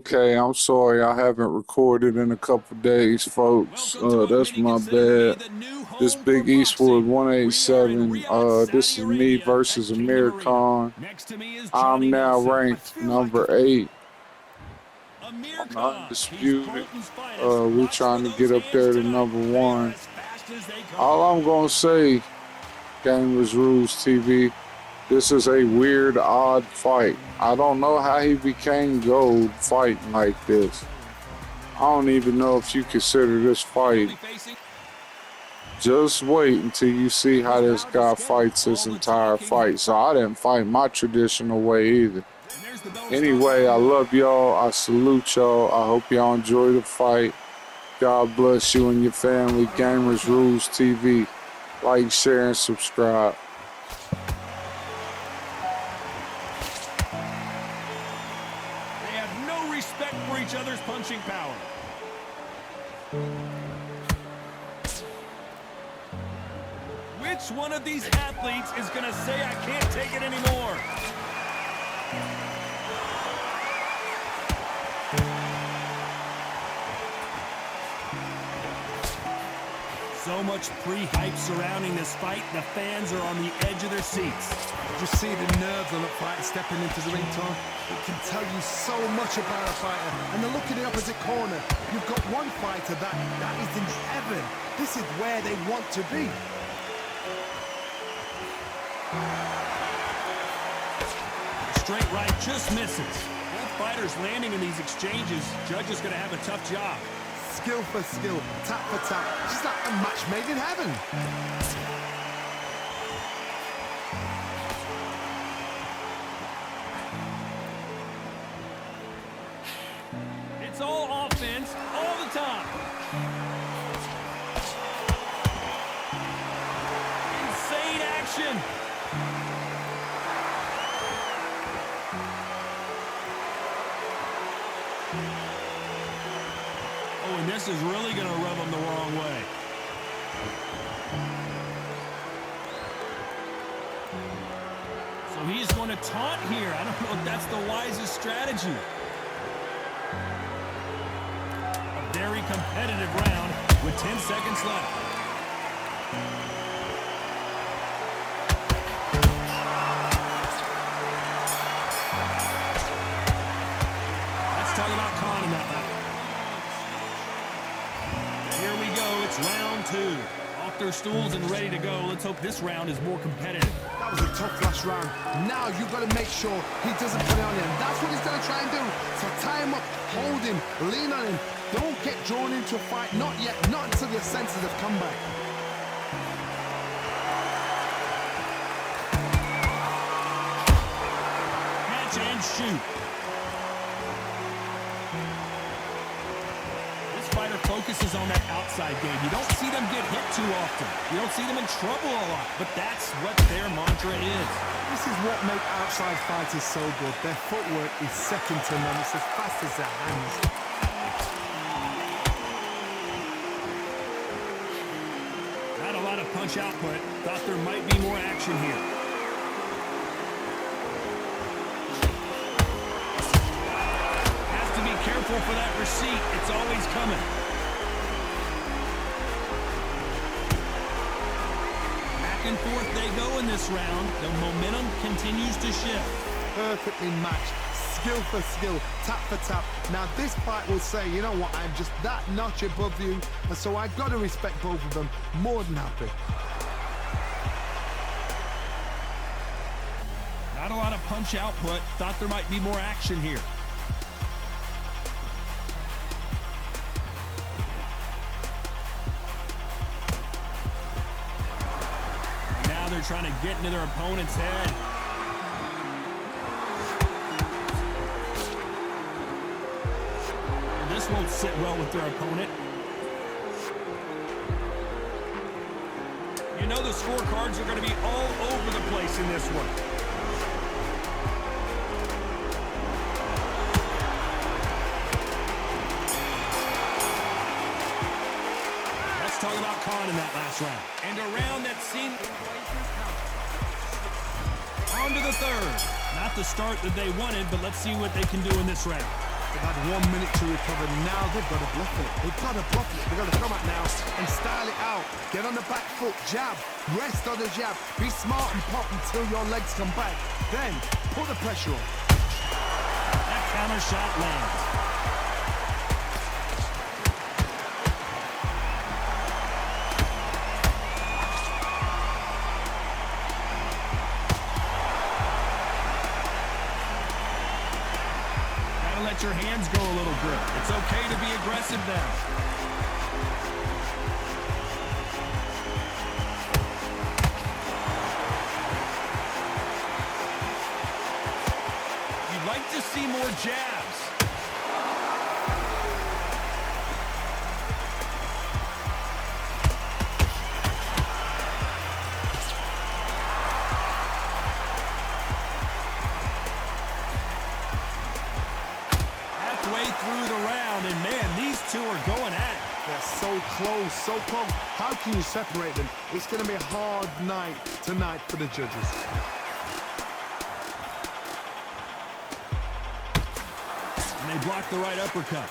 Okay, I'm sorry I haven't recorded in a couple days, folks. That's my bad. This Big Eastwood 187. This is me versus Amir Kahn. I'm now ranked number 8 on the Undisputed. We're trying to get up there to number 1. All I'm gonna say, Gamers Rules TV, this is a weird, odd fight. I don't know how he became gold fighting like this. I don't even know if you consider this fight. Just wait until you see how this guy fights this entire fight. So I didn't fight my traditional way either. Anyway, I love y'all. I salute y'all. I hope y'all enjoy the fight. God bless you and your family. Gamers Rules TV. Like, share, and subscribe. Respect for each other's punching power. Which one of these athletes is going to say, I can't take it anymore? So much pre-hype surrounding this fight, the fans are on the edge of their seats. Just see the nerves on a fighter stepping into the ring, Tom. It can tell you so much about a fighter. And then look at the opposite corner. You've got one fighter that is in heaven. This is where they want to be. Straight right just misses. Both fighters landing in these exchanges. Judge is going to have a tough job. Skill for skill, tap for tap, just like a match made in heaven. It's all offense, all the time. Insane action. Oh, and this is really going to rub him the wrong way. So he's going to taunt here. I don't know if that's the wisest strategy. A very competitive round with 10 seconds left. Let's talk about Kahn in that round. Here we go, it's round 2. Off their stools and ready to go. Let's hope this round is more competitive. That was a tough last round. Now you've got to make sure he doesn't put it on him. That's what he's going to try and do. So tie him up, hold him, lean on him. Don't get drawn into a fight. Not yet, not until your senses have come back. Catch and shoot. Fighter focuses on that outside game. You don't see them get hit too often. You don't see them in trouble a lot, but that's what their mantra is. This is what makes outside fighters so good. Their footwork is second to none. It's as fast as their hands. Not a lot of punch output. Thought there might be more action here. Careful for that receipt. It's always coming. Back and forth they go in this round. The momentum continues to shift. Perfectly matched. Skill for skill. Tap for tap. Now this fight will say, you know what, I'm just that notch above you. And so I've got to respect both of them. More than happy. Not a lot of punch output. Thought there might be more action here. They're trying to get into their opponent's head. And this won't sit well with their opponent. You know the scorecards are going to be all over the place in this one. Let's talk about Kahn in that last round. And a round that seemed... On to the third. Not the start that they wanted, but let's see what they can do in this round. They've had 1 minute to recover. Now they've got to bluff it. They've got to bluff it. They've got to come out now and style it out. Get on the back foot, jab, rest on the jab. Be smart and pop until your legs come back. Then put the pressure on. That counter shot lands. Let your hands go a little grip. It's okay to be aggressive now. You'd like to see more jabs. Through the round, and man, these two are going at it. They're so close, so close. How can you separate them? It's going to be a hard night tonight for the judges. And they block the right uppercut.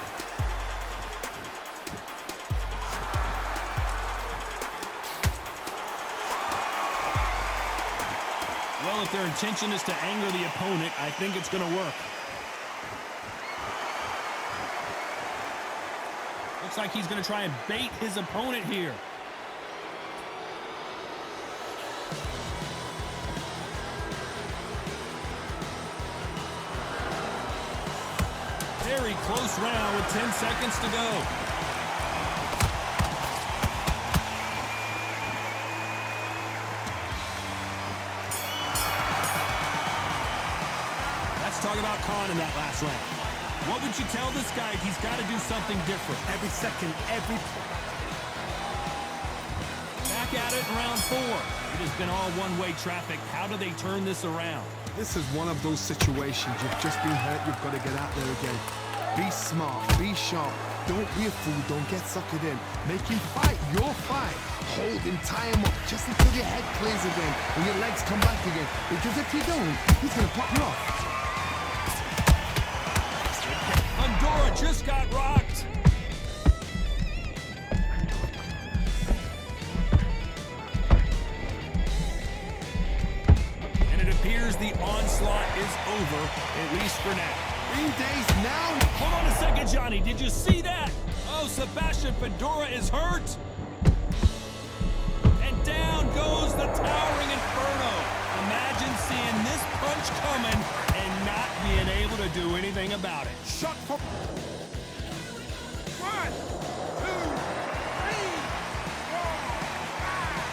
Well, if their intention is to anger the opponent, I think it's going to work. Looks like he's going to try and bait his opponent here. Very close round with 10 seconds to go. Let's talk about Kahn in that last round. What would you tell this guy if he's got to do something different? Every second, every... Back at it in round 4. It has been all one-way traffic. How do they turn this around? This is one of those situations. You've just been hurt. You've got to get out there again. Be smart. Be sharp. Don't be a fool. Don't get suckered in. Make him fight your fight. Hold him, tie him up, just until your head clears again and your legs come back again. Because if you don't, he's going to pop you off. Just got rocked. And it appears the onslaught is over, at least for now. 3 days now? Hold on a second, Johnny. Did you see that? Oh, Sebastian Fedora is hurt. And down goes the towering Inferno. Imagine seeing this punch coming and not being able to do anything about it. Shot for... 1, 2, 3, 4, 5.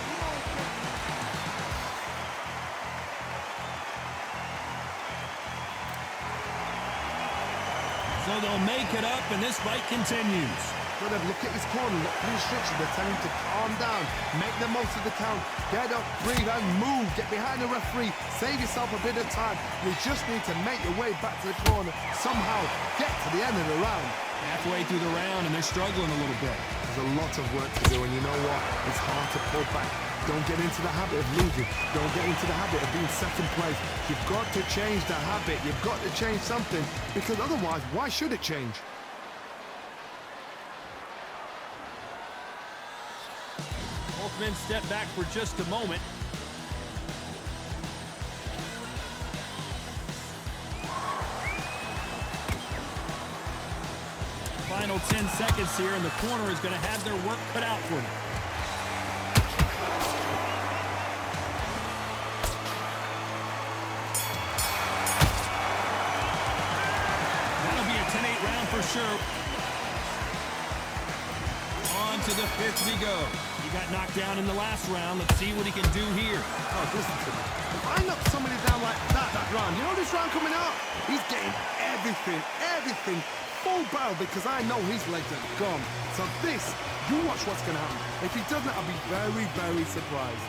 So they'll make it up, and this fight continues. Look at his corner, look at his restrictions. They're telling him to calm down, make the most of the count, get up, breathe, and move. Get behind the referee, save yourself a bit of time. You just need to make your way back to the corner, somehow get to the end of the round. Halfway through the round, and they're struggling a little bit. There's a lot of work to do, and you know what? It's hard to pull back. Don't get into the habit of losing. Don't get into the habit of being second place. You've got to change the habit. You've got to change something, because otherwise, why should it change? Both men step back for just a moment. Final 10 seconds here, and the corner is going to have their work cut out for them. That'll be a 10-8 round for sure. On to the 5th we go. He got knocked down in the last round. Let's see what he can do here. Oh, listen to me. If I knock somebody down like that round, you know this round coming out? He's getting everything full barrel, because I know his legs are gone. So this, you watch what's going to happen. If he doesn't, I'll be very, very surprised.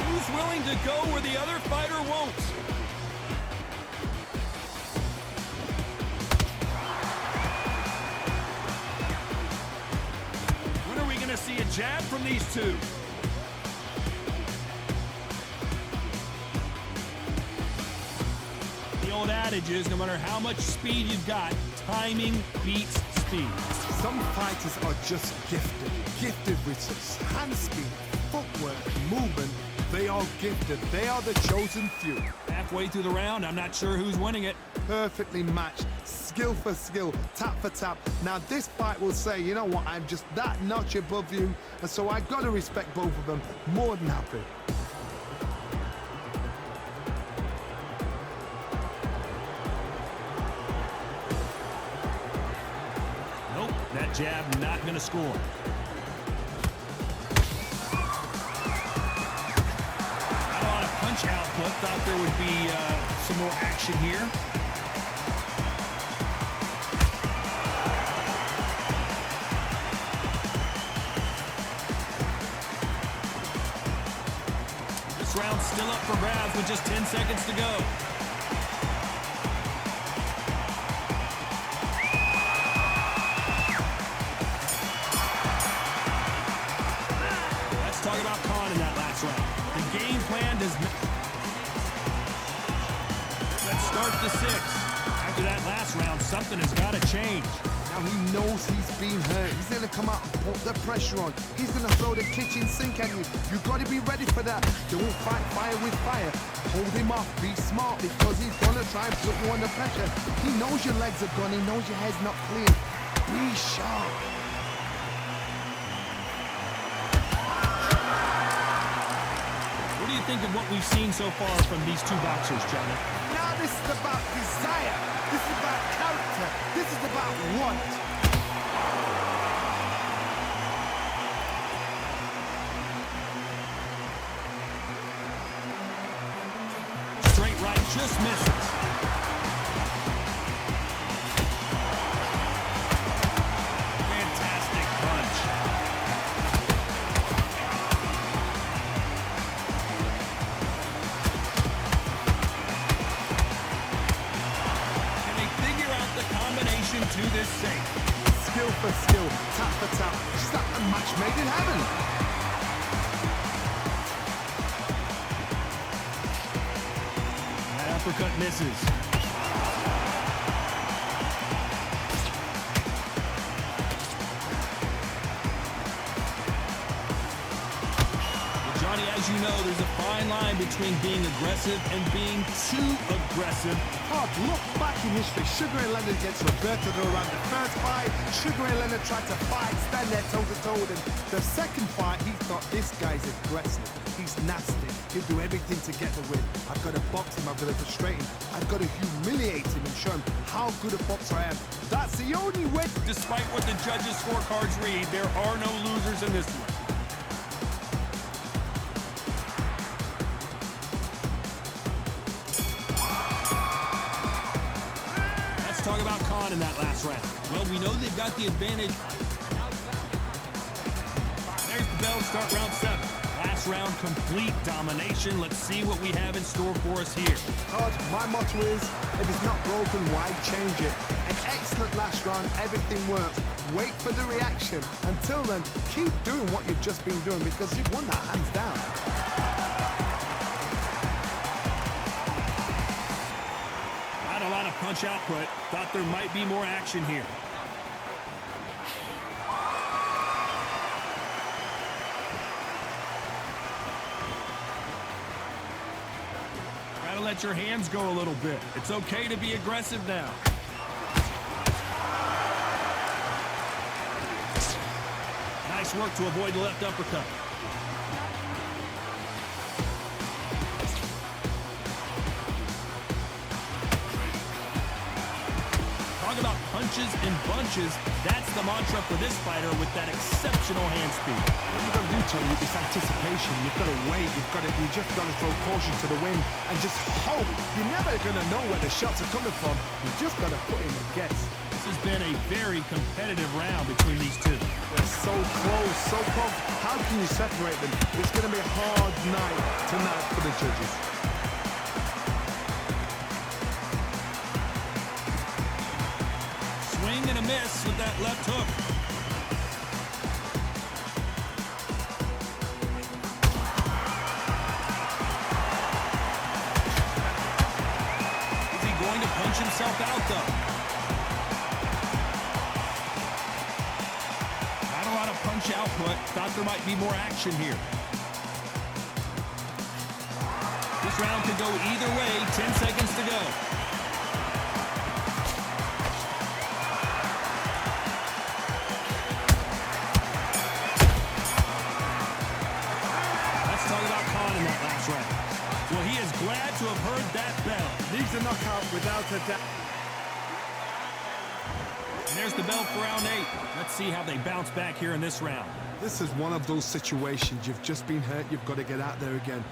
Who's willing to go where the other fighter won't? see a jab from these two. The old adage is, no matter how much speed you've got, timing beats speed. Some fighters are just gifted with such hand speed, footwork, movement. They are gifted. They are the chosen few. Halfway through the round, I'm not sure who's winning it. Perfectly matched, skill for skill, tap for tap. Now this fight will say, you know what, I'm just that notch above you, and so I gotta respect both of them. More than happy. Nope, that jab not gonna score. Not a lot of punch output. Thought there would be some more action here. This round's still up for grabs with just 10 seconds to go. Let's talk about Kahn in that last round. The game plan does not... Let's start the sixth. After that last round, something has got to change. Now he knows he's been hurt. He's gonna come out and put the pressure on. He's gonna throw the kitchen sink at you. You've got to be ready for that. Don't fight fire with fire. Hold him off. Be smart, because he's gonna try and put you under pressure. He knows your legs are gone. He knows your head's not clear. Be sharp. What do you think of what we've seen so far from these two boxers, Johnny? Now this is about desire. This is about character. This is about want. Straight right just misses. Fantastic punch. Can they figure out the combination to this safe? Skill for skill, tap for tap. Just like a match made in heaven. That uppercut misses. Well, Johnny, as you know, there's a fine line between being aggressive and being too aggressive. Todd, look back in history. Sugar Ray Leonard against Roberto Duran. The first fight, Sugar Ray Leonard tried to fight, stand there toe-to-toe with him. The second fight, he thought, this guy's aggressive. He's nasty. He'll do everything to get the win. I've got to box him. I've got to frustrate him. I've got to humiliate him and show him how good a boxer I am. That's the only way. Despite what the judges' scorecards read, there are no losers in this one. Let's talk about Kahn in that last round. Well, we know they've got the advantage. There's the bell, start round 7. Last round, complete domination. Let's see what we have in store for us here. Todd, my motto is, if it's not broken, why change it? An excellent last round, everything works. Wait for the reaction. Until then, keep doing what you've just been doing, because you've won that hands down. Not a lot of punch output. Thought there might be more action here. Gotta let your hands go a little bit. It's okay to be aggressive now. Nice work to avoid the left uppercut. Talk about punches and bunches. That's the mantra for this fighter with that exceptional hand speed. What you've got to do, Tony, is anticipation. You've got to wait. You just got to throw caution to the wind and just hope. You're never going to know where the shots are coming from. You just got to put in a guess. This has been a very competitive round between these two. They're so close, so close. How can you separate them? It's going to be a hard night tonight for the judges. Swing and a miss with that left hook. put. Thought there might be more action here. This round could go either way. 10 seconds to go. Let's talk about Kahn in that last round. Well, he is glad to have heard that bell. Needs a knockout without a doubt. And there's the bell for round 8. Let's see how they bounce back here in this round. This is one of those situations. You've just been hurt. You've got to get out there again.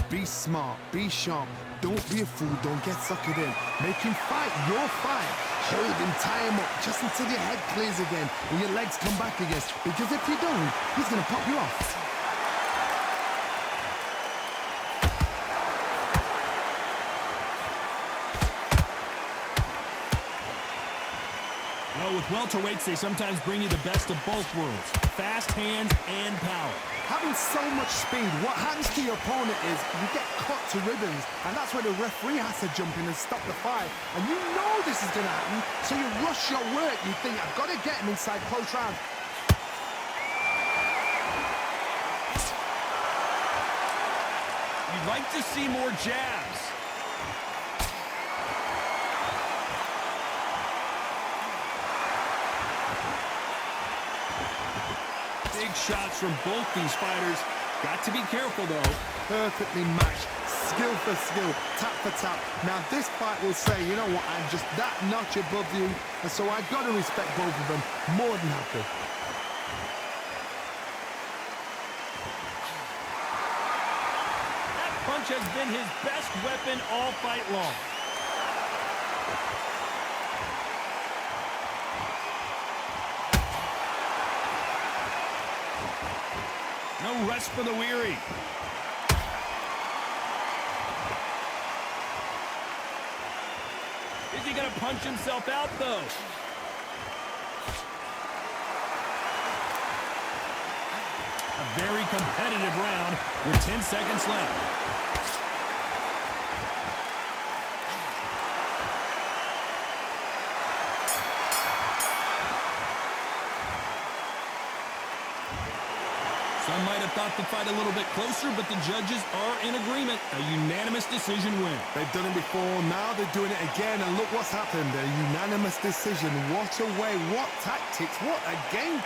Be smart. Be sharp. Don't be a fool. Don't get suckered in. Make him fight your fight. Hold him, tie him up, just until your head clears again and your legs come back again. Because if you don't, he's going to pop you off. Well, with welterweights, they sometimes bring you the best of both worlds. Fast hands and power. Having so much speed, what happens to your opponent is you get cut to ribbons, and that's where the referee has to jump in and stop the fight. And you know this is going to happen, so you rush your work. You think, I've got to get him inside close round. You'd like to see more jabs. Big shots from both these fighters. Got to be careful, though. Perfectly matched, skill for skill, tap for tap. Now this fight will say, you know what, I'm just that notch above you, and so I've got to respect both of them more than happy. That punch has been his best weapon all fight long. No rest for the weary. Is he going to punch himself out, though? A very competitive round with 10 seconds left. Some might have thought the fight a little bit closer, but the judges are in agreement. A unanimous decision win. They've done it before, now they're doing it again, and look what's happened. A unanimous decision. What a way, what tactics, what a game